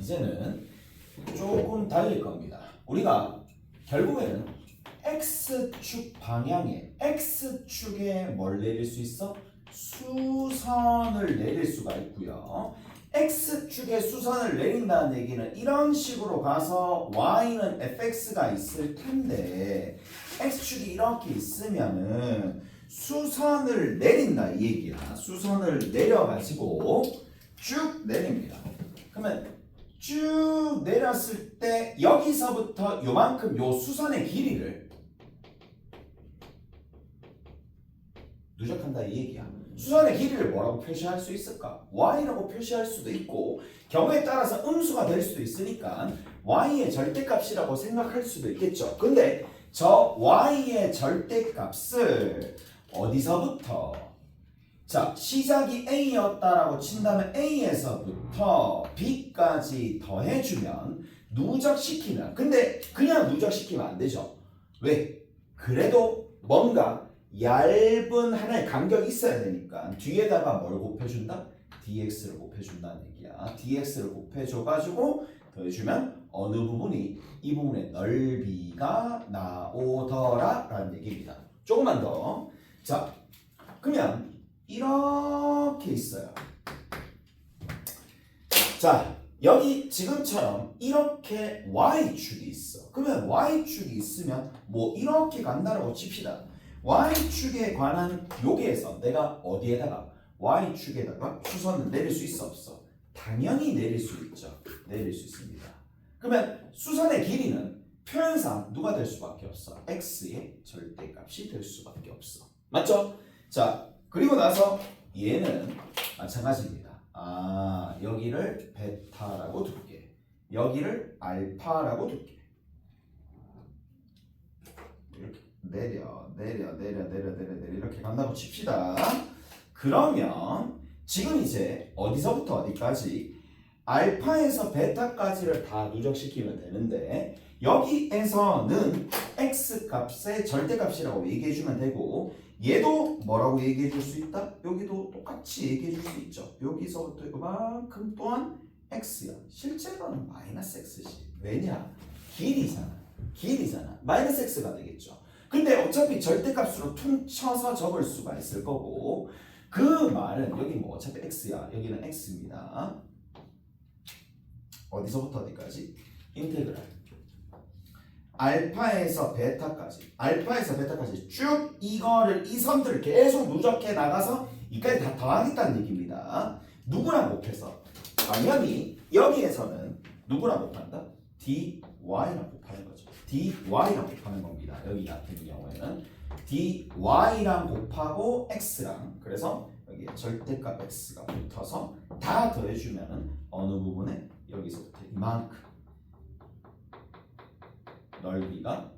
이제는 조금 달릴 겁니다. 우리가 결국에는 X축 방향에 X축에 뭘 내릴 수 있어? 수선을 내릴 수가 있고요. X축에 수선을 내린다는 얘기는 이런 식으로 가서 Y는 fx가 있을 텐데 X축이 이렇게 있으면은 수선을 내린다 이 얘기야. 수선을 내려가지고 쭉 내립니다. 그러면 쭉 내렸을 때 여기서부터 요만큼 요 수선의 길이를 누적한다 이 얘기야. 수선의 길이를 뭐라고 표시할 수 있을까? y라고 표시할 수도 있고 경우에 따라서 음수가 될 수도 있으니까 y의 절대값이라고 생각할 수도 있겠죠. 근데 저 y의 절대값을 어디서부터? 자, 시작이 a였다라고 친다면 a에서부터 b까지 더해주면 누적시키면, 근데 그냥 누적시키면 안 되죠. 왜? 그래도 뭔가 얇은 하나의 간격이 있어야 되니까 뒤에다가 뭘 곱해준다? dx를 곱해준다는 얘기야. dx를 곱해줘가지고 더해주면 어느 부분이 이 부분의 넓이가 나오더라 라는 얘기입니다. 조금만 더. 자, 그러면 이렇게 있어요. 자, 여기 지금처럼 이렇게 y축이 있어. 그러면 y축이 있으면 뭐 이렇게 간다라고 칩시다. y축에 관한 요기에서 내가 어디에다가 y축에다가 수선을 내릴 수 있어 없어? 당연히 내릴 수 있죠. 내릴 수 있습니다. 그러면 수선의 길이는 표현상 누가 될 수밖에 없어? x의 절대값이 될 수밖에 없어. 맞죠? 자, 그리고 나서 얘는 마찬가지입니다. 아, 여기를 베타라고 둘게. 여기를 알파라고 둘게. 이렇게 내려 이렇게 간다고 칩시다. 그러면 지금 이제 어디서부터 어디까지 알파에서 베타까지를 다 누적시키면 되는데 여기에서는 x 값의 절대값이라고 얘기해주면 되고 얘도 뭐라고 얘기해줄 수 있다? 여기도 똑같이 얘기해줄 수 있죠. 여기서부터 이만큼 또한 x야. 실제로는 마이너스 x지. 왜냐? 길이잖아. 마이너스 x가 되겠죠. 근데 어차피 절대값으로 퉁쳐서 적을 수가 있을 거고 그 말은 여기 뭐 어차피 x야. 여기는 x입니다. 어디서부터 어디까지? 인테그랄 알파에서 베타까지 쭉 이거를 이 선들을 계속 누적해 나가서 이까지 다 더하겠다는 얘기입니다. 누구랑 곱해서? 당연히 여기에서는 누구랑 곱한다? dy랑 곱하는 거죠. dy랑 곱하는 겁니다. 여기 같은 경우에는 dy랑 곱하고 x랑 그래서 여기 절대값 x가 붙어서 다 더해주면은 어느 부분에 여기서부터 이만큼 넓이가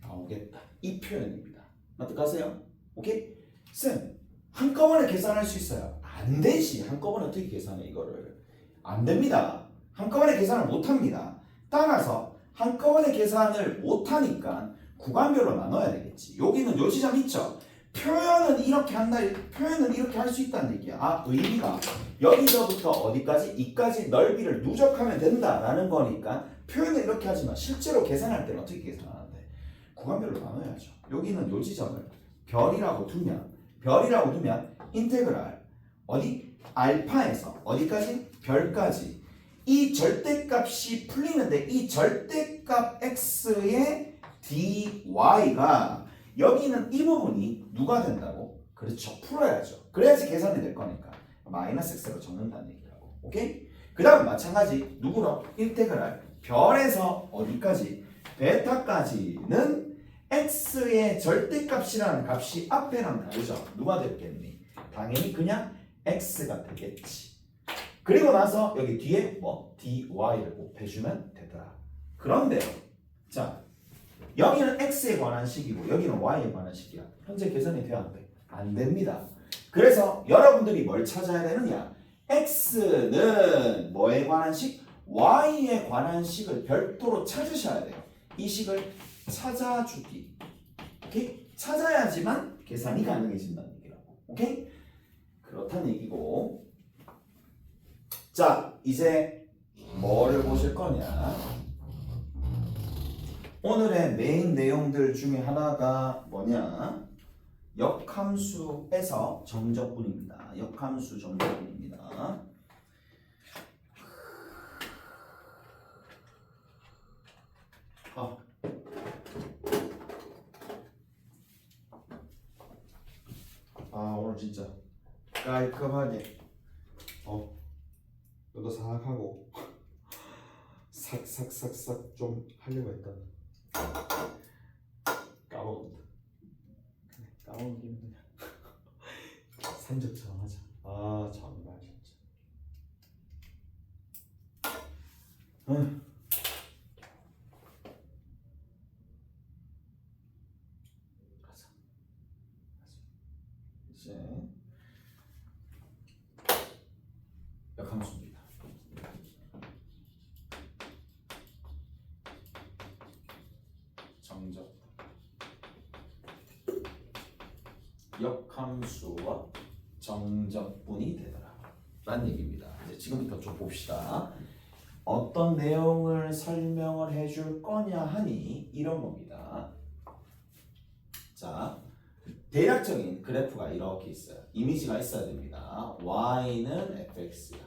나오겠다. 이 표현입니다. 납득하세요? 오케이? 쌤, 한꺼번에 계산할 수 있어요? 안 되지. 한꺼번에 어떻게 계산해 이거를? 안 됩니다. 한꺼번에 계산을 못 합니다. 따라서 한꺼번에 계산을 못 하니까 구간별로 나눠야 되겠지. 여기는 요 지점 있죠? 표현은 이렇게 한다. 표현은 이렇게 할 수 있다는 얘기야. 아, 의미가 여기서부터 어디까지? 이까지 넓이를 누적하면 된다라는 거니까 표현은 이렇게 하지만 실제로 계산할 때는 어떻게 계산하는데? 구간별로 나눠야죠. 여기는 요 지점을 별이라고 두면 인테그랄 어디? 알파에서 어디까지? 별까지 이 절대값이 풀리는데 이 절대값 x의 dy가 여기는 이 부분이 누가 된다고? 그렇죠. 풀어야죠. 그래야지 계산이 될 거니까 마이너스 x로 적는다는 얘기라고. 오케이? 그 다음 마찬가지 누구로? 인테그랄 별에서 어디까지? 베타까지는 x의 절대값이라는 값이 앞에랑 다르죠. 누가 됐겠니? 당연히 그냥 x가 되겠지. 그리고 나서 여기 뒤에 뭐 dy를 곱해주면 되더라. 그런데 자 여기는 x에 관한 식이고 여기는 y에 관한 식이야. 현재 계산이 돼야 안 돼? 안 됩니다. 그래서 여러분들이 뭘 찾아야 되느냐? x는 뭐에 관한 식? y에 관한 식을 별도로 찾으셔야 돼요. 이 식을 찾아주기. 오케이? 찾아야지만 계산이 가능해진다는 얘기라고. 오케이? 그렇다는 얘기고 자 이제 뭐를 보실 거냐? 오늘의 메인 내용들 중에 하나가 뭐냐? 역함수에서 정적분입니다. 역함수 정적분입니다. 오늘 진짜 깔끔하게 너도 싹 하고 싹싹싹싹 좀 하려고 했다. 까먹었다. 까먹은 김에 그냥 산적처럼 하자. 정말 진짜. 가자. 이제 역함수입니다. 정적 역함수와 정적분이 되더라 라는 얘기입니다. 이제 지금부터 좀 봅시다. 어떤 내용을 설명을 해줄 거냐 하니 이런 겁니다. 자, 대략적인 그래프가 이렇게 있어요. 이미지가 있어야 됩니다. y는 fx야.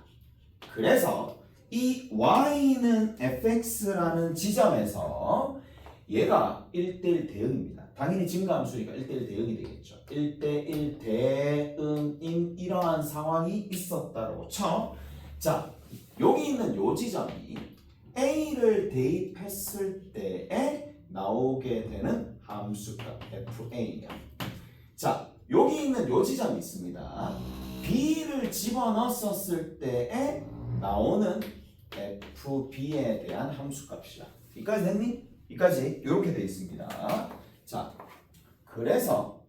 그래서 이 y는 fx라는 지점에서 얘가 1대1 대응입니다. 당연히 증가함수니까 1대1 대응이 되겠죠. 1대1 대응인 이러한 상황이 있었다고 쳐. 자, 여기 있는 요 지점이 a를 대입했을 때에 나오게 되는 함수값 fa야. 자, 여기 있는 요 지점이 있습니다. b를 집어넣었을 때에 나오는 fb에 대한 함수값이야. 여기까지 됐니? 여기까지 이렇게 돼 있습니다. 자, 그래서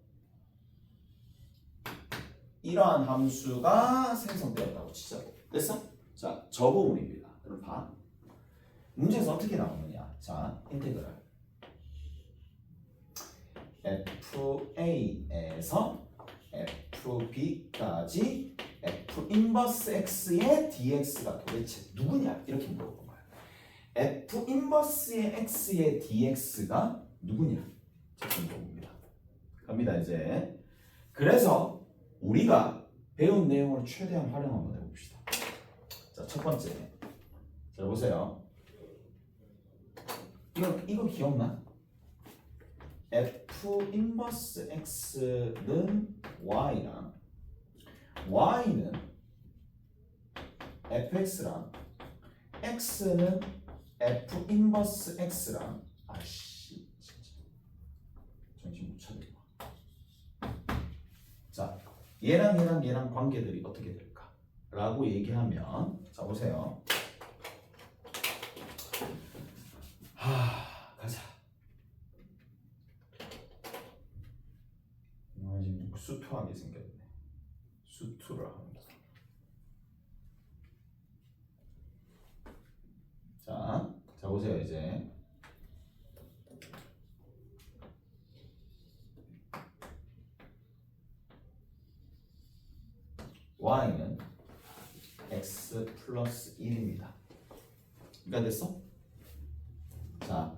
이러한 함수가 생성되었다고 치자고. 됐어? 자, 저 부분입니다. 그럼 봐. 문제에서 어떻게 나오느냐? 자, 인테그랄 fa에서 fb까지 f 인버스 x의 dx가 도대체 누구냐? 이렇게 물어본 거야. f 인버스의 x의 dx가 누구냐? 자, 물어봅니다. 갑니다 이제. 그래서 우리가 배운 내용을 최대한 활용 한번 해봅시다. 자, 첫 번째. 자, 보세요. 이거 기억나? f 인버스 x는 y랑 y는 fx랑 x는 f 인버스 x랑 아씨 진짜 정신 못 차리고. 자, 얘랑 관계들이 어떻게 될까? 라고 얘기하면 자, 보세요. 가자. 지금 수투하게 생겼네. 수투를 합니다. 자 보세요 이제. y는 x 플러스 1입니다. 이해가 됐어? 자,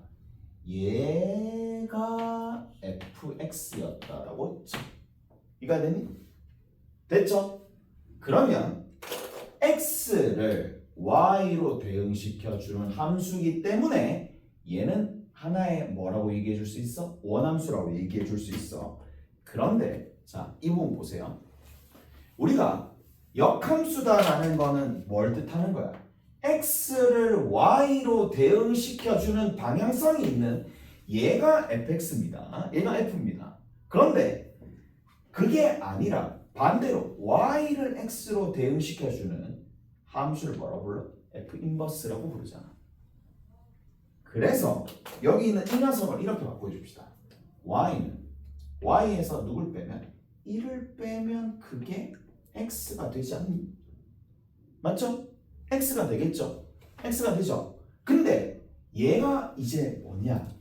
얘가 fx였다라고 했죠. 이해가 되니? 됐죠? 그러면 x를 y로 대응시켜주는 함수이기 때문에 얘는 하나의 뭐라고 얘기해 줄 수 있어? 원함수라고 얘기해 줄 수 있어. 그런데 자, 이 부분 보세요. 우리가 역함수다라는 거는 뭘 뜻하는 거야? x를 y로 대응시켜주는 방향성이 있는 얘가 fx입니다. 얘가 f입니다. 그런데 그게 아니라 반대로 y를 x로 대응시켜주는 함수를 뭐라고 불러? f 인버스라고 부르잖아. 그래서 여기 있는 이 녀석을 이렇게 바꿔 줍시다. y는 y에서 누굴 빼면 1을 빼면 그게 x가 되지 않니? 맞죠? x가 되겠죠? x가 되죠? 근데 얘가 이제 뭐냐?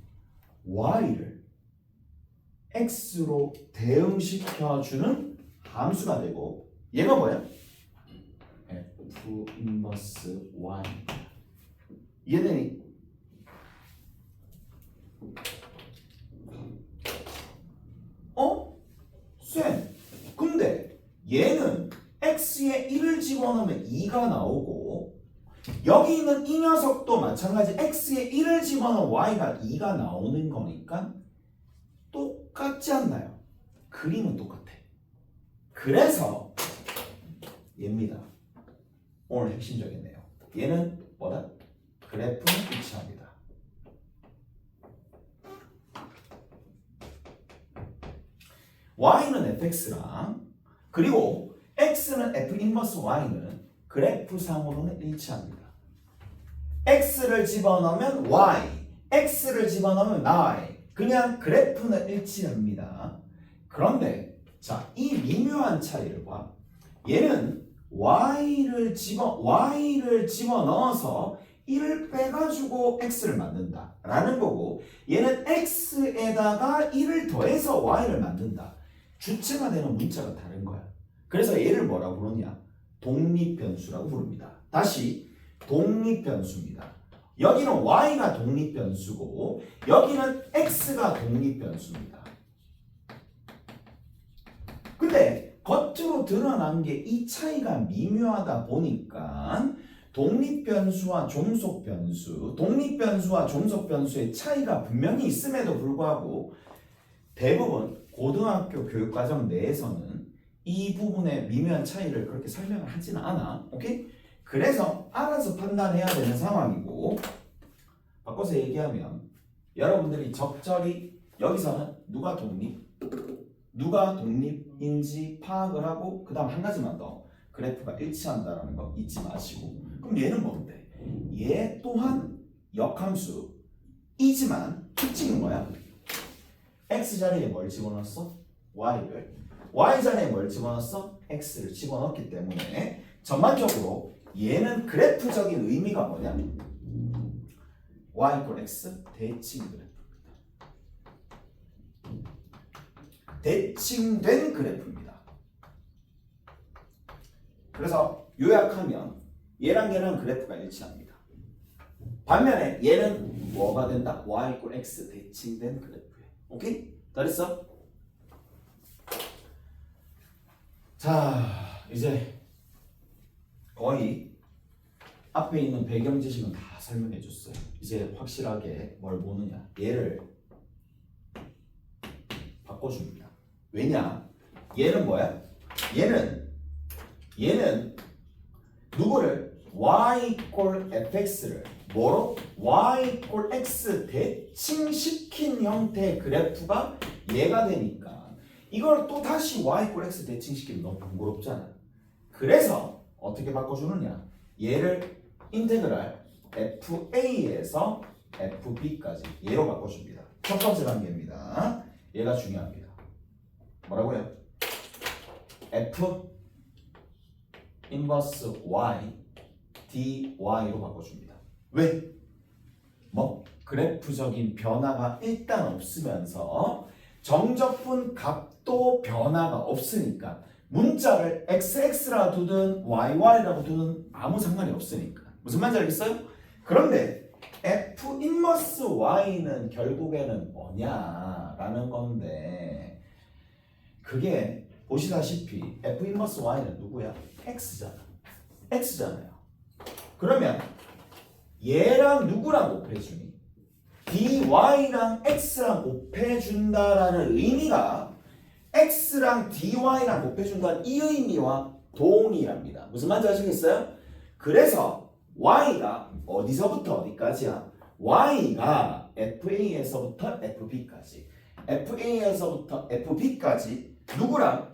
y를 x로 대응시켜주는 함수가 되고 얘가 뭐야? f 인버스 y. 이해되니? 쌤, 근데 얘는 x에 1을 집어넣으면 2가 나오고 여기 있는 이 녀석도 마찬가지 x에 1을 집어넣으면 y가 2가 나오는 거니까 똑같지 않나요? 그림은 똑같아. 그래서 얘입니다. 오늘 핵심적인 내용. 얘는 뭐다? 그래프는 일치합니다. y는 fx랑 그리고 x는 f 인버스 y는 그래프상으로는 일치합니다. x를 집어넣으면 y, x를 집어넣으면 y. 그냥 그래프는 일치합니다. 그런데 자, 이 미묘한 차이를 봐. 얘는 y를 집어넣어서 1을 빼가지고 x를 만든다 라는 거고 얘는 x에다가 1을 더해서 y를 만든다. 주체가 되는 문자가 다른 거야. 그래서 얘를 뭐라고 부르냐? 독립변수라고 부릅니다. 다시 독립변수입니다. 여기는 y가 독립변수고 여기는 x가 독립변수입니다. 근데 겉으로 드러난 게 이 차이가 미묘하다 보니까 독립변수와 종속변수의 차이가 분명히 있음에도 불구하고 대부분 고등학교 교육과정 내에서는 이 부분의 미묘한 차이를 그렇게 설명을 하지는 않아. 오케이? 그래서 알아서 판단해야 되는 상황이고 바꿔서 얘기하면 여러분들이 적절히 여기서는 누가 독립인지 파악을 하고 그 다음 한 가지만 더 그래프가 일치한다는 거 잊지 마시고 그럼 얘는 뭔데? 얘 또한 역함수이지만 특징은 뭐야? x자리에 뭘 집어넣었어? y를 y자리에 뭘 집어넣었어? x를 집어넣었기 때문에 전반적으로 얘는 그래프적인 의미가 뭐냐? y = x 대칭 그래프입니다. 대칭된 그래프입니다. 그래서 요약하면 얘랑 얘랑 그래프가 일치합니다. 반면에 얘는 뭐가 된다? y = x 대칭된 그래프예요. 오케이? 다 됐어? 자, 이제 거의 앞에 있는 배경 지식은 다 설명해 줬어요. 이제 확실하게 뭘 보느냐? 얘를 바꿔줍니다. 왜냐? 얘는 뭐야? 얘는 누구를? y = fx를 뭐로? y = x 대칭시킨 형태의 그래프가 얘가 되니까 이걸 또 다시 y = x 대칭시키면 너무 번거롭잖아. 그래서 어떻게 바꿔주느냐? 얘를 인테그랄 fa에서 fb까지 얘로 바꿔줍니다. 첫 번째 단계입니다. 얘가 중요합니다. 뭐라고요? f 인버스 y dy로 바꿔줍니다. 왜? 뭐 그래프적인 변화가 일단 없으면서 정적분 값도 변화가 없으니까 문자를 xx라 두든 yy라고 두든 아무 상관이 없으니까 무슨 말인지 알겠어요? 그런데 f 인버스 y는 결국에는 뭐냐라는 건데 그게 보시다시피 f 인버스 y는 누구야? x잖아요. 그러면 얘랑 누구랑 곱해주니? dy랑 x랑 곱해준다라는 의미가 x랑 dy랑 곱해준다는 이 의미와 동일합니다. 무슨 말인지 아시겠어요? 그래서 y가 어디서부터 어디까지야? y가 fa에서부터 fb까지 fa에서부터 fb까지 누구랑?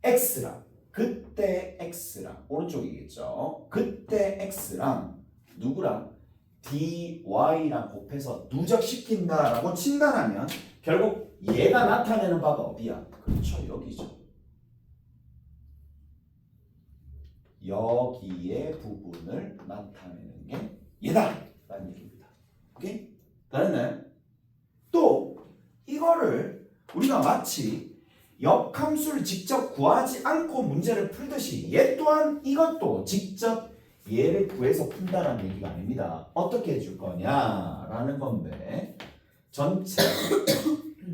x랑 그때 x랑 오른쪽이겠죠. 그때 x랑 누구랑? dy랑 곱해서 누적시킨다라고 친다라면 결국 얘가 나타내는 바가 어디야? 그렇죠. 여기죠. 여기의 부분을 나타내는 게 얘다! 라는 얘기입니다. 오케이? 다른 또 이거를 우리가 마치 역함수를 직접 구하지 않고 문제를 풀듯이 얘 또한 이것도 직접 얘를 구해서 푼다라는 얘기가 아닙니다. 어떻게 해줄 거냐라는 건데 전체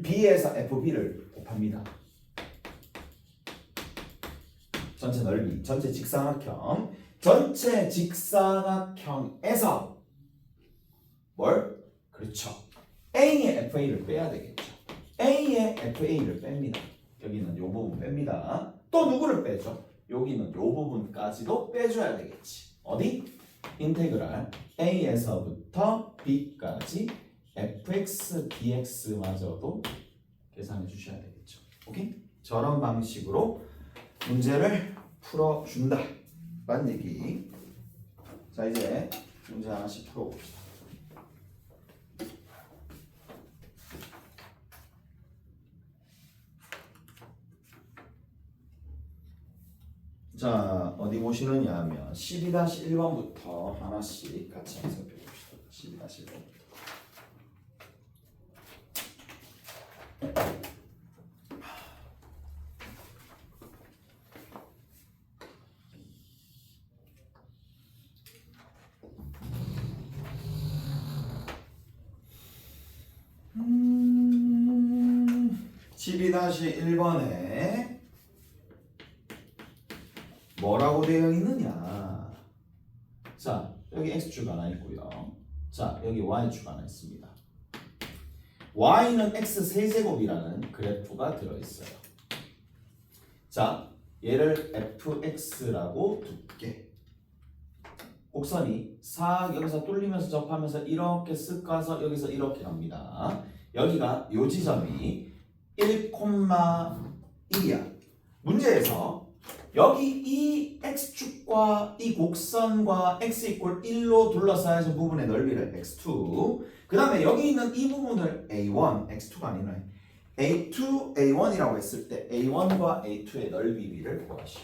B에서 FB를 곱합니다. 전체 넓이, 전체 직사각형, 전체 직사각형에서 뭘? 그렇죠. A의 FA를 빼야 되겠죠. A의 FA를 뺍니다. 여기는 요 부분 뺍니다. 또 누구를 빼죠? 여기는 요 부분까지도 빼줘야 되겠지. 어디? 인테그랄 A에서부터 B까지 fx dx마저도 계산해 주셔야 되겠죠. 오케이? 저런 방식으로 문제를 풀어준다 라는 얘기. 자, 이제 문제 하나씩 풀어봅시다. 자, 어디 보시느냐 하면 12-1번부터 하나씩 같이 살펴봅시다. 12-1번부터. 음... 12-1번에 뭐라고 되어 있느냐? 자, 여기 x축 하나 있고요. 자, 여기 y축 하나 있습니다. y는 x 세제곱이라는 그래프가 들어있어요. 자, 얘를 fx라고 둘게. 곡선이 싹 여기서 뚫리면서 접하면서 이렇게 쓱 가서 여기서 이렇게 갑니다. 여기가 요 지점이 1,1이야. 문제에서 여기 이 x축과 이 곡선과 x 이퀄 1로 둘러싸여진 부분의 넓이를 x2, 그 다음에 여기 있는 이 부분을 a1, x2가 아니라 a2, a1이라고 했을 때 a1과 a2의 넓이비를 구하시오.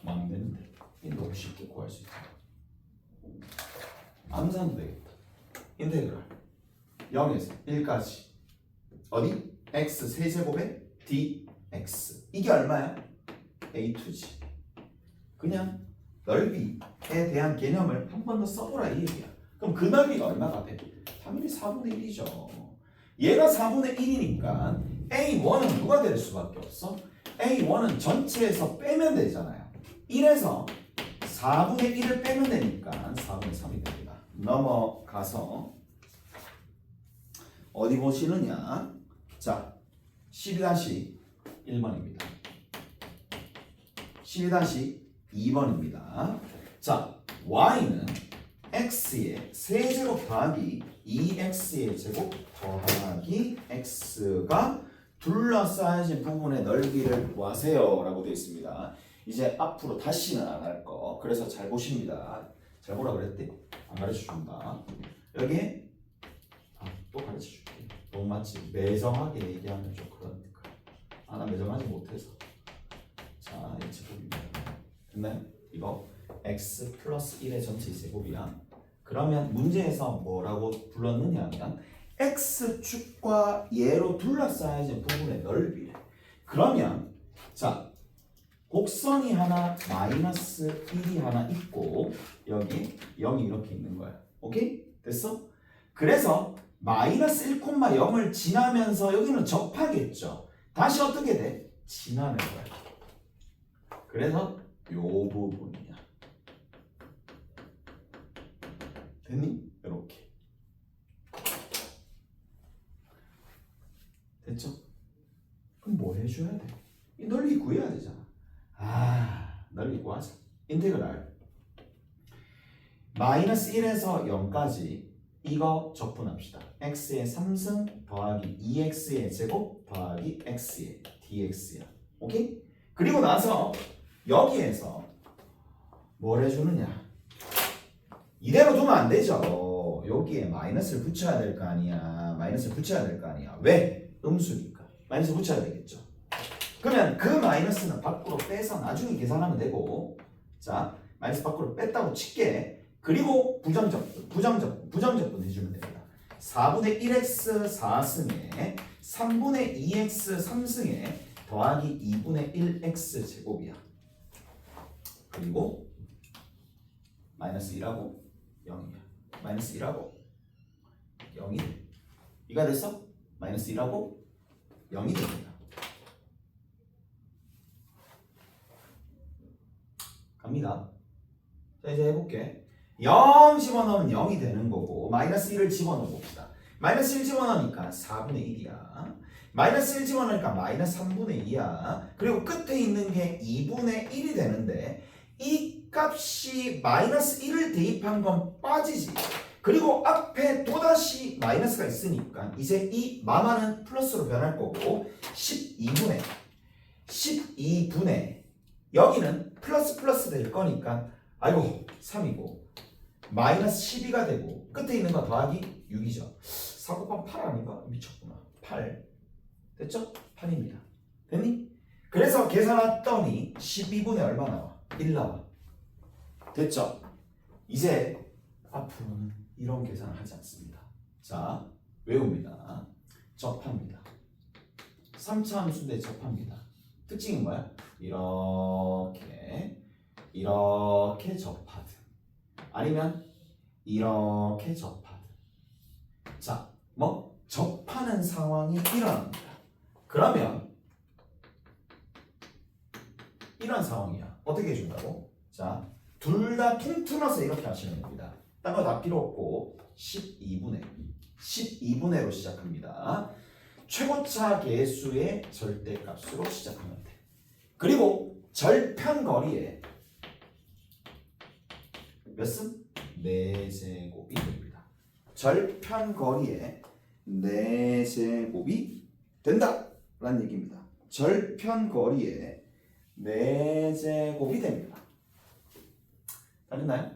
안 되는데 너무 쉽게 구할 수 있다. 암산도 되겠다. 인테그랄 0에서 1까지 어디? x 세제곱의 dx. 이게 얼마야? a2지. 그냥 넓이에 대한 개념을 한 번 더 써보라 이 얘기야. 그럼 그 넓이가 얼마가 돼? 당연히 4분의 1이죠. 얘가 4분의 1이니까 a1은 누가 될 수밖에 없어? a1은 전체에서 빼면 되잖아요. 1에서 4분의 1을 빼면 되니까 4분의 3이 됩니다. 넘어가서 어디 보시느냐? 자, 12-1번입니다. 12-2번입니다. 자, y는 x의 세제곱 더하기 2x의 제곱 더하기 x가 둘러싸여진 부분의 넓이를 구하세요 라고 되어 있습니다. 이제 앞으로 다시는 안 할 거. 그래서 잘 보십니다. 잘 보라 그랬대? 안 가르쳐준다. 여기에 또 가르쳐줄게. 너무 맞지? 매정하게 얘기하면 좀 그러니까. 나 매정하지 못해서. 자, 이 제곱입니다. 됐나요? 이거 x 플러스 1의 전체 제곱이야. 그러면 문제에서 뭐라고 불렀느냐 하면 x축과 얘로 둘러싸여진 부분의 넓이래. 그러면 자, 곡선이 하나 마이너스 1이 하나 있고 여기 0이 이렇게 있는 거야. 오케이? 됐어? 그래서 마이너스 1,0을 지나면서 여기는 접하겠죠. 다시 어떻게 돼? 지나는 거야. 그래서 요 부분이야. 됐니? 이렇게. 됐죠? 그럼 뭐 해줘야 돼? 이 넓이 구해야 되잖아. 넓이 구하자. 인테그랄 마이너스 1에서 0까지 이거 적분합시다. x의 3승 더하기 2x의 제곱 더하기 x의 dx야. 오케이? 그리고 나서 여기에서 뭘 해주느냐? 이대로 두면 안 되죠. 여기에 마이너스를 붙여야 될 거 아니야. 마이너스를 붙여야 될 거 아니야. 왜? 음수니까. 마이너스 붙여야 되겠죠. 그러면 그 마이너스는 밖으로 빼서 나중에 계산하면 되고, 자, 마이너스 밖으로 뺐다고 칠게. 그리고 부정적분 해주면 됩니다. 4분의 1x 4승에 3분의 2x 3승에 더하기 2분의 1x 제곱이야. 그리고 마이너스 1하고 0이야. 마이너스 1하고 0이 이가 됐어? 마이너스 1하고 0이 됩니다. 갑니다. 자, 이제 해볼게. 0 집어넣으면 0이 되는 거고 마이너스 1을 집어넣어 봅시다. 마이너스 1 집어넣으니까 4분의 1이야. 마이너스 1 집어넣으니까 마이너스 3분의 2야. 그리고 끝에 있는 게 2분의 1이 되는데 이 값이 마이너스 1을 대입한 건 빠지지. 그리고 앞에 또다시 마이너스가 있으니까 이제 이 마마는 플러스로 변할 거고 12분의 여기는 플러스 플러스 될 거니까 아이고 3이고 마이너스 12가 되고 끝에 있는 거 더하기 6이죠. 4 곱하기 8 아닌가? 미쳤구나. 8 됐죠? 8입니다. 됐니? 그래서 계산했더니 12분의 얼마 나와? 1 나와. 됐죠? 이제 앞으로는 이런 계산을 하지 않습니다. 자, 외웁니다. 접합니다. 3차 함수인데 접합니다. 특징이 뭐야? 이렇게 접하든 아니면 이렇게 접하든 자, 뭐 접하는 상황이 일어납니다. 그러면 이런 상황이야. 어떻게 해준다고? 자, 둘 다 통틀어서 이렇게 하시면 됩니다. 딴 거 다 필요 없고 12분의로 시작합니다. 최고차 계수의 절대값으로 시작하면 돼. 그리고 절편거리에 몇 승? 4제곱이 됩니다. 절편거리에 4제곱이 된다 라는 얘기입니다. 절편거리에 4제곱이 됩니다. 다 됐나요?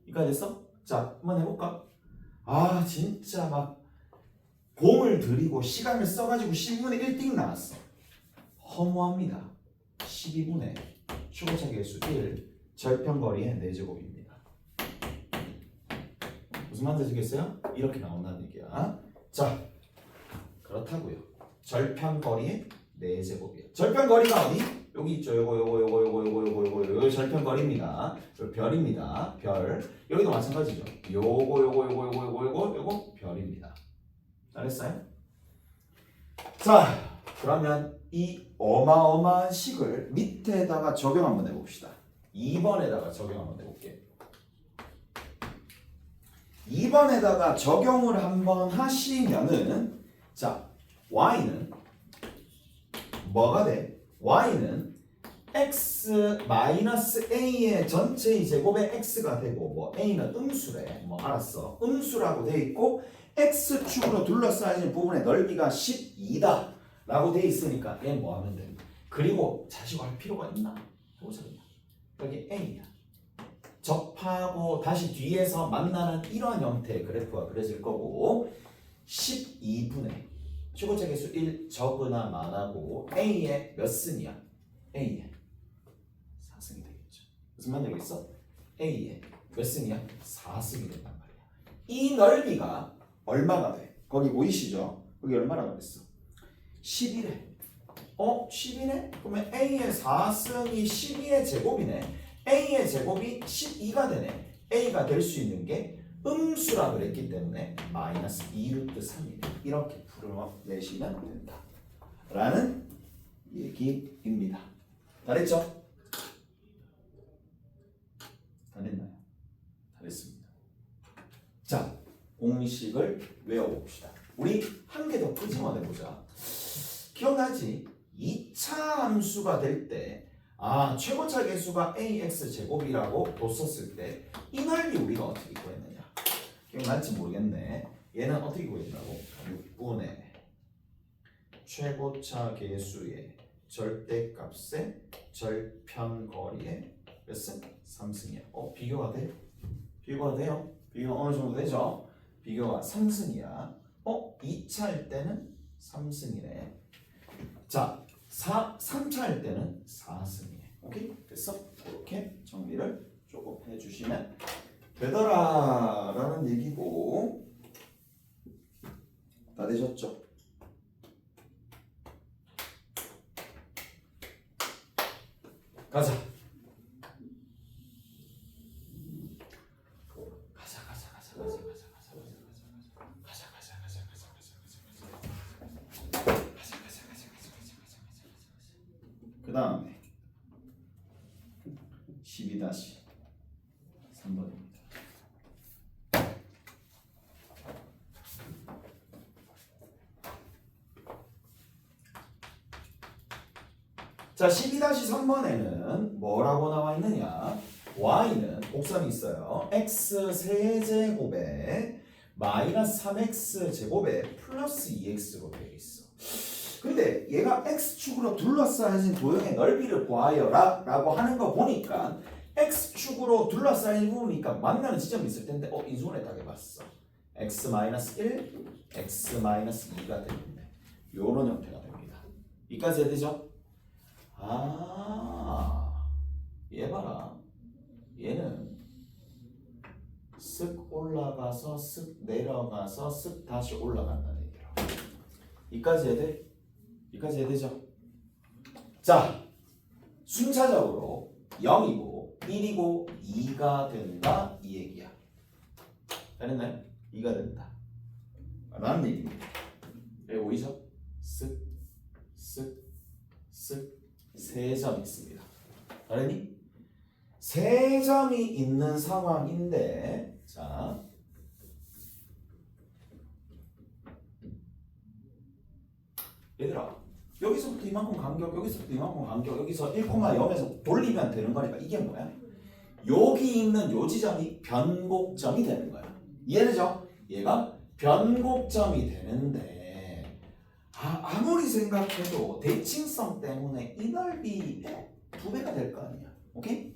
이거 됐어? 자, 한번 해볼까? 아, 진짜 막 공을 들이고 시간을 써가지고 12분의 1띵 나왔어. 허무합니다. 12분의 최고차 계수 1 절편거리의 4제곱입니다. 무슨 말인지 아시겠어요? 이렇게 나온다는 얘기야. 자, 그렇다고요. 절편거리의 4제곱이에요. 절편거리가 어디? 여기 있죠. 요거 절편거리입니다. 요 별입니다. 별. 여기도 마찬가지죠. 요거 별입니다. 잘했어요? 자, 그러면 이 어마어마한 식을 밑에다가 적용 한번 해봅시다. 2번에다가 적용 한번 해볼게. 2번에다가 적용을 한번 하시면은 자, y는 뭐가 돼? y는 x-a의 전체의 제곱의 x가 되고 뭐 a는 음수래. 뭐 알았어. 음수라고 돼 있고 x축으로 둘러싸여진 부분의 넓이가 12다 라고 돼 있으니까 얘 뭐 하면 돼? 그리고 자식할 필요가 있나? 해보자 그냥. 여기 a야. 접하고 다시 뒤에서 만나는 이런 형태의 그래프가 그려질 거고 12분의 최고차 계수 1 적으나 많하고 a의 몇 승이야? a의 4승이 되겠죠. 무슨 말 되겠어? a의 몇 승이야? 4승이 된단 말이야. 이 넓이가 얼마가 돼? 거기 보이시죠? 거기 얼마라고 그랬어? 11에 10이네? 그러면 a의 4승이 12의 제곱이네. a의 제곱이 12가 되네. a가 될 수 있는 게 음수라 그랬기 때문에 마이너스 2루트 3이네. 이렇게 풀어내시면 된다 라는 얘기입니다. 잘했죠? 잘했나요? 잘했습니다. 자, 공식을 외워봅시다. 우리 한 개 더 끄집어내보자. 기억나지? 2차 함수가 될 때 최고차 계수가 ax 제곱이라고 뒀었을 때 이 넓이 우리가 어떻게 구했느냐? 기억날지 모르겠네. 얘는 어떻게 구했다고? 6분의 최고차 계수의 절대값의 절편거리의 몇 승? 3승이야. 비교가 돼? 비교가 돼요? 비교가 어느 정도 되죠? 비교가 3승이야. 2차일 때는 3승이네. 자, 3차일 때는 4승이네. 오케이? 됐어? 이렇게 정리를 조금 해주시면 되더라 라는 얘기고 다 되셨죠? 가자. 자, 12-3번에는 뭐라고 나와 있느냐? y는 곡선이 있어요. x 세제곱에 마이너스 3x 제곱에 플러스 2x로 되어 있어. 근데 얘가 x축으로 둘러싸여진 도형의 넓이를 구하여라 라고 하는 거 보니까 x축으로 둘러싸인 부분이니까 만나는 지점이 있을 텐데 인수분해 딱 해봤어. x-1, x-2가 되는데 요런 형태가 됩니다. 여기까지 해야 되죠? 얘 봐라. 얘는 쓱 올라가서 쓱 내려가서 쓱 다시 올라간다는 얘기라. 여기까지 해야 돼? 여기까지 해야 되죠? 자, 순차적으로 0이고 1이고 2가 된다 이 얘기야. 잘했나요? 2가 된다 라는 얘기입니다. 여기 보이죠? 쓱 쓱 쓱 세 점 있습니다. 잘했니? 세 점이 있는 상황인데 자 얘들아 여기서부터 이만큼 간격 여기서부터 이만큼 간격 여기서 1,0에서 돌리면 되는 거니까 이게 뭐야? 여기 있는 요 지점이 변곡점이 되는 거야. 이해되죠? 얘가 변곡점이 되는데 아무리 생각해도 대칭성 때문에 이 넓이의 2배가 될 거 아니야. 오케이?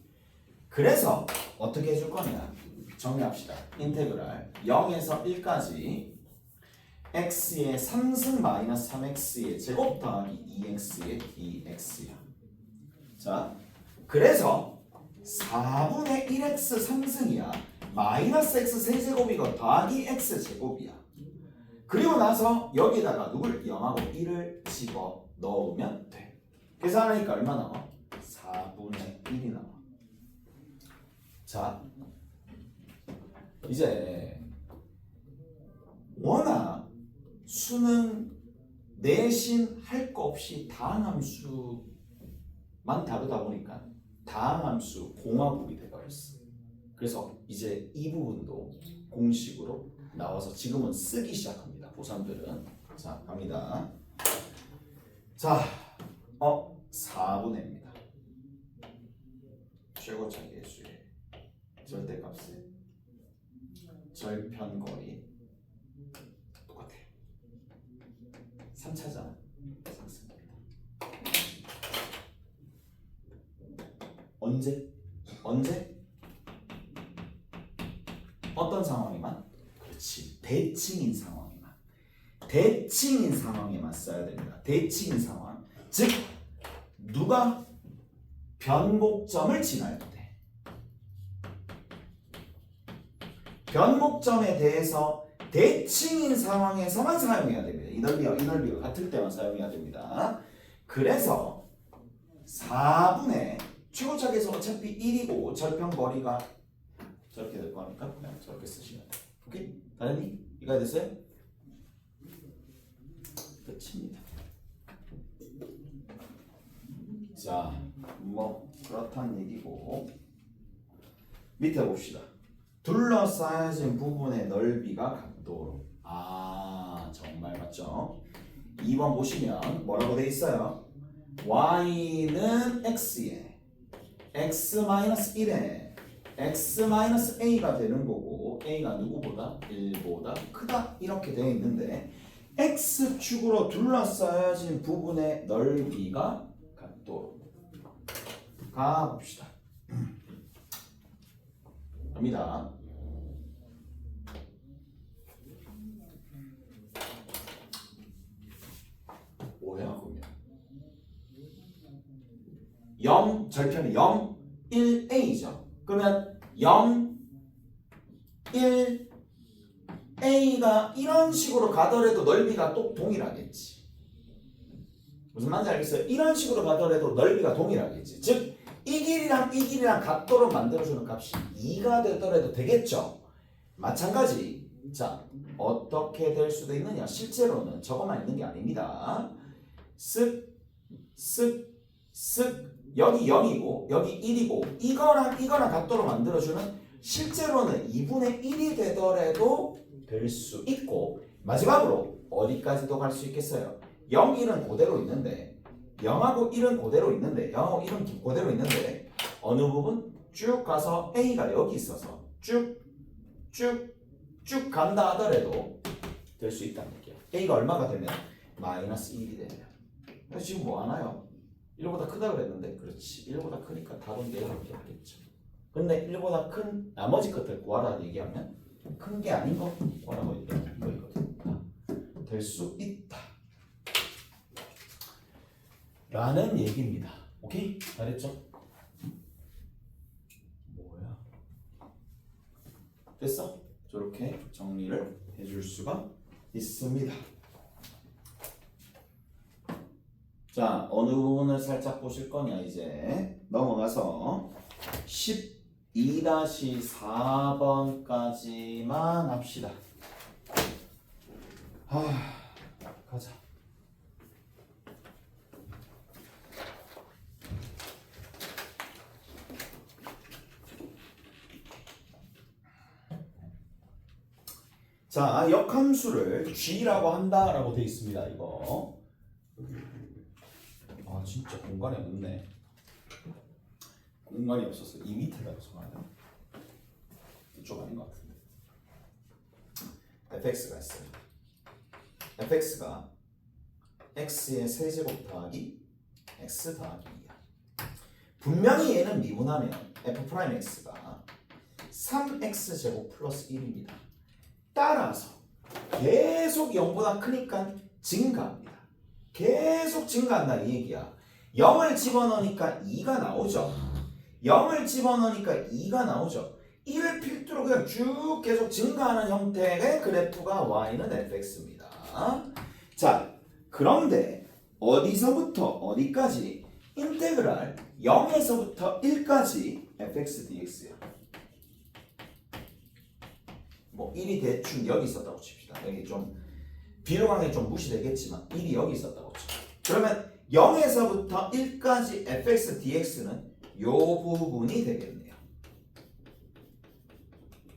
그래서 어떻게 해줄 거냐? 정리합시다. 인테그랄 0에서 1까지 x의 3승 마이너스 3x의 제곱 더하기 2x의 dx야. 자, 그래서 4분의 1x 3승이야. 마이너스 x 세제곱이고 더하기 x 제곱이야. 그리고 나서 여기다가 누굴 0하고 1을 집어 넣으면 돼. 계산하니까 얼마 나와? 4분의 1이 나와. 자, 이제 워낙 수능 내신 할 거 없이 다항함수만 다루다 보니까 다항함수 공화국이 돼버렸어. 그래서 이제 이 부분도 공식으로 나와서 지금은 쓰기 시작합니다. 고3들은. 자, 갑니다. 자, 4분의입니다. 최고차기의 수의 절대값의 절편거리 똑같아요. 3차잖아. 상승입니다. 언제? 어떤 상황에만? 그렇지. 대칭인 상황에만 써야 됩니다. 대칭인 상황. 즉 누가 변곡점을 지날 때 변곡점에 대해서 대칭인 상황에서만 사용해야 됩니다. 이 넓이가 같을 때만 사용해야 됩니다. 그래서 4분의 최고차기에서 어차피 1이고 절편거리가 저렇게 될 거니까 그냥 저렇게 쓰시면 돼요. 오케이? 다른이? 이거 됐어요? 끝입니다. 자, 뭐 그렇다는 얘기고 밑에 봅시다. 둘러싸여진 부분의 넓이가 각도로. 정말 맞죠? 2번 보시면 뭐라고 돼 있어요? y는 x에 x-1에 x-a가 되는 거고 a가 누구보다? 1보다 크다 이렇게 되어 있는데 x축으로 둘러싸여진 부분의 넓이가 각도로. 가봅시다. 갑니다. 뭐야 그러면 0 절편이 0, 1, a죠. 그러면 0, 1, a가 이런 식으로 가더라도 넓이가 또 동일하겠지. 무슨 말인지 알겠어요? 이런 식으로 가더라도 넓이가 동일하겠지. 즉 이 길이랑 각도로 만들어주는 값이 2가 되더라도 되겠죠. 마찬가지. 자, 어떻게 될 수도 있느냐? 실제로는 저것만 있는 게 아닙니다. 쓱 여기 0이고 여기 1이고 이거랑 각도로 만들어주는 실제로는 2분의 1이 되더라도 될 수 있고 마지막으로 어디까지도 갈 수 있겠어요? 0, 1은 그대로 있는데 0하고 1은 그대로 있는데 0하고 1은 그대로 있는데 어느 부분 쭉 가서 A가 여기 있어서 쭉 간다 하더라도 될 수 있다는 얘기야. A가 얼마가 되면 마이너스 1이 되면. 그래서 지금 뭐 하나요? 1보다 크다 그랬는데 그렇지. 1보다 크니까 답은 얘밖에 없겠죠. 근데 1보다 큰 나머지 것들 구하라는 얘기하면 큰 게 아닌 거 구하라고 이거거든. 될 수 있다 라는 얘기입니다. 오케이? 잘했죠? 뭐야? 됐어? 저렇게 정리를 해줄 수가 있습니다. 자, 어느 부분을 살짝 보실 거냐 이제 넘어가서 12-4번까지만 합시다. 가자. 자, 역함수를 g라고 한다라고 되어 있습니다. 이거. 아, 진짜 공간이 없네. 공간이 없어서 이 밑에다가 적어놔요. 이쪽 아닌 것 같은데. fx가 있어요. fx가 x의 세제곱 더하기 x 더하기 2야. 분명히 얘는 미분하면 f'x가 3x제곱 플러스 1입니다. 따라서 계속 0보다 크니까 증가합니다. 계속 증가한다 이 얘기야. 0을 집어넣으니까 2가 나오죠. 0을 집어넣으니까 2가 나오죠. 1을 필두로 그냥 쭉 계속 증가하는 형태의 그래프가 y는 fx입니다. 자, 그런데 어디서부터 어디까지 인테그랄 0에서부터 1까지 fx dx야. 뭐 1이 대충 여기 있었다고 칩시다. 여기 좀 비룡하게 좀 무시되겠지만 1이 여기 있었다고 쳐. 그러면 0에서부터 1까지 fx dx는 요 부분이 되겠네요.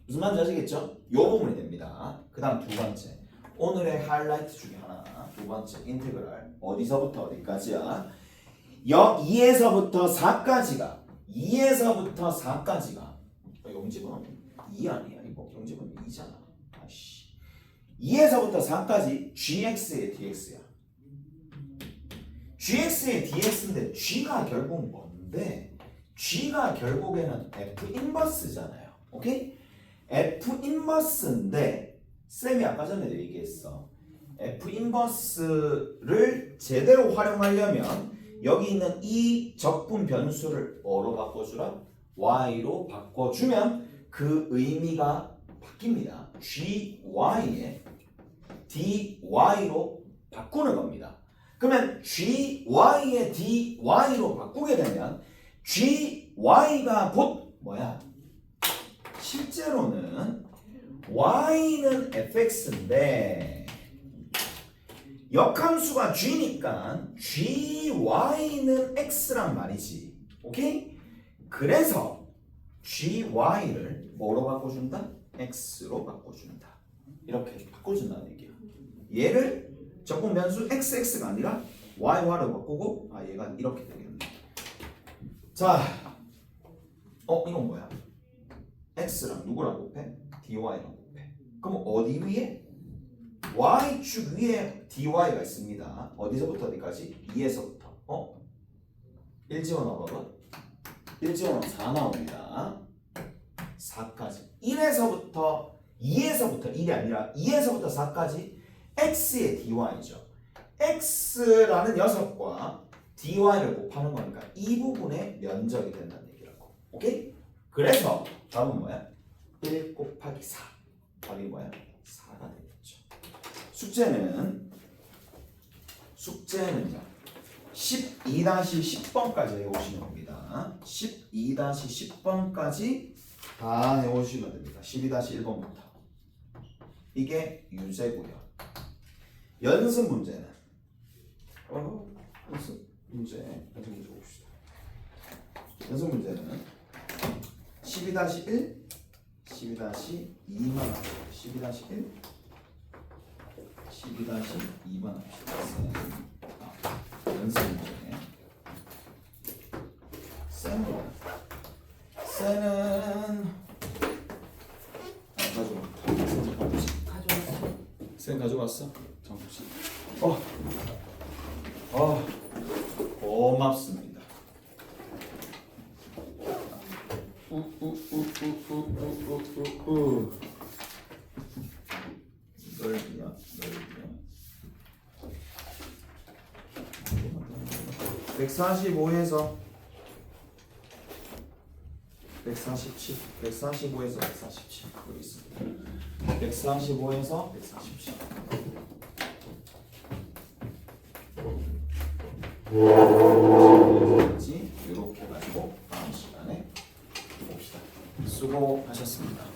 무슨 말인지 아시겠죠? 요 부분이 됩니다. 그 다음 두 번째, 오늘의 하이라이트 중에 하나, 두 번째 인테그랄 어디서부터 어디까지야? 2에서부터 4까지가 용집은 2 아니야? 이거 용집은 2잖아. 아씨. 2에서부터 4까지 gx의 dx야. gx의 dx인데 g가 결국 뭔데? g가 결국에는 f 인버스잖아요. 오케이? f 인버스인데 쌤이 아까 전에도 얘기했어. f 인버스를 제대로 활용하려면 여기 있는 이 적분 변수를 뭐로 바꿔주라? y로 바꿔주면 그 의미가 바뀝니다. gy에 dy로 바꾸는 겁니다. 그러면 gy에 dy로 바꾸게 되면 gy가 곧 뭐야? 실제로는 y는 fx인데 역함수가 g니까 gy는 x란 말이지. 오케이? 그래서 gy를 뭐로 바꿔준다? x로 바꿔준다. 이렇게 바꿔준다는 얘기야. 얘를 적분 변수 xx가 아니라 y로 바꾸고 얘가 이렇게 되겠네. 자, 이건 뭐야? x랑 누구랑 곱해? dy랑 곱해. 그럼 어디 위에? y축 위에 dy가 있습니다. 어디서부터 어디까지? 2에서부터 1 집어넣어봐. 1 집어넣으면 4 나옵니다. 4까지 1에서부터 2에서부터 1이 아니라 2에서부터 4까지 x의 dy죠. x라는 녀석과 dy를 곱하는 거니까 이 부분의 면적이 된다는 얘기라고. 오케이? 그래서 답은 뭐야? 1 곱하기 4. 답이 뭐야? 4가 되겠죠. 숙제는요 12-10번까지 해오시면 됩니다. 12-10번까지 다 해오시면 됩니다. 12-1번부터 이게 유제고요. 연습 문제는 연습 문제 봅시다. 연습 문제는 12-1, 12-2만 합시다. 12-1, 12-2만 합시다. 연습 문제 쌤입니다. 쌤은 안 가져왔다. 가져왔어. 쌤 가져왔어? 정국씨. 고맙습니다. 넓이야. 145에서 147, 145에서 147 여기 있습니다. 145에서 147. 이렇게 가지고 다음 시간에 봅시다. 수고하셨습니다.